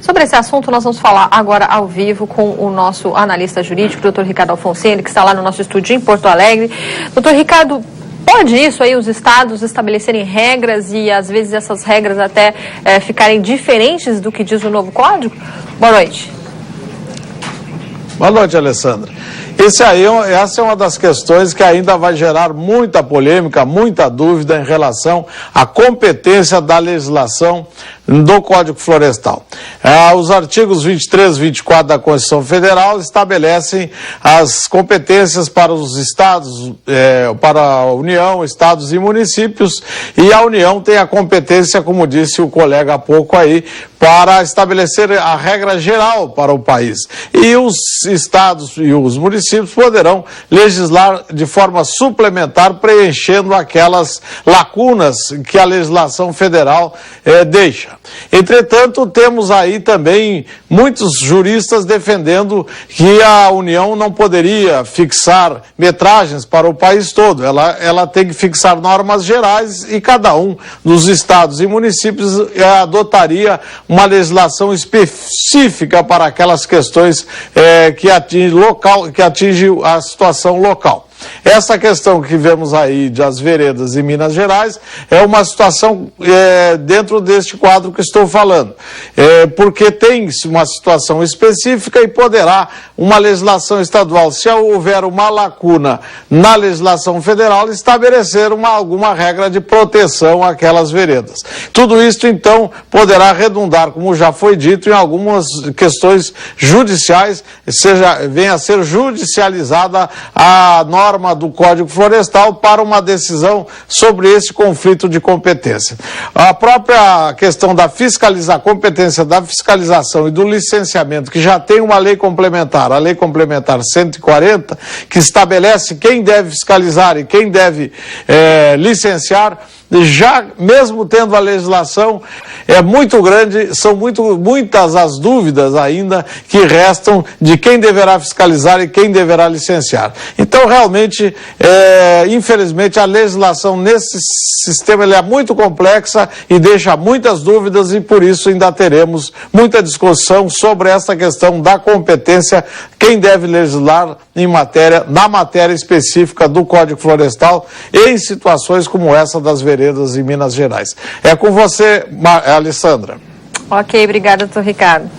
Sobre esse assunto, nós vamos falar agora ao vivo com o nosso analista jurídico, doutor Ricardo Alfonsine, que está lá no nosso estúdio em Porto Alegre. Doutor Ricardo, pode isso aí, os estados estabelecerem regras e às vezes essas regras até ficarem diferentes do que diz o novo código? Boa noite. Boa noite, Alessandra. Essa é uma das questões que ainda vai gerar muita polêmica, muita dúvida em relação à competência da legislação do Código Florestal. Os artigos 23 e 24 da Constituição Federal estabelecem as competências para os estados, para a União, estados e municípios, e a União tem a competência, como disse o colega há pouco aí, para estabelecer a regra geral para o país. E os estados e os municípios poderão legislar de forma suplementar, preenchendo aquelas lacunas que a legislação federal deixa. Entretanto, temos aí também muitos juristas defendendo que a União não poderia fixar metragens para o país todo. Ela tem que fixar normas gerais e cada um dos estados e municípios adotaria uma legislação específica para aquelas questões que atinge a situação local. Essa questão que vemos aí das veredas em Minas Gerais é uma situação dentro deste quadro que estou falando, porque tem uma situação específica e poderá uma legislação estadual, se houver uma lacuna na legislação federal, estabelecer alguma regra de proteção àquelas veredas. Tudo isso, então, poderá redundar, como já foi dito, em algumas questões judiciais, venha a ser judicializada a norma do Código Florestal para uma decisão sobre esse conflito de competência. A própria questão da competência da fiscalização e do licenciamento, que já tem uma lei complementar, a Lei Complementar 140, que estabelece quem deve fiscalizar e quem deve licenciar, já mesmo tendo a legislação muito grande, são muitas as dúvidas ainda que restam de quem deverá fiscalizar e quem deverá licenciar. Então, realmente, infelizmente, a legislação nesse sistema é muito complexa e deixa muitas dúvidas e, por isso, ainda teremos muita discussão sobre essa questão da competência, quem deve legislar na matéria específica do Código Florestal em situações como essa das veredas em Minas Gerais. É com você, Alessandra. Ok, obrigada, doutor Ricardo.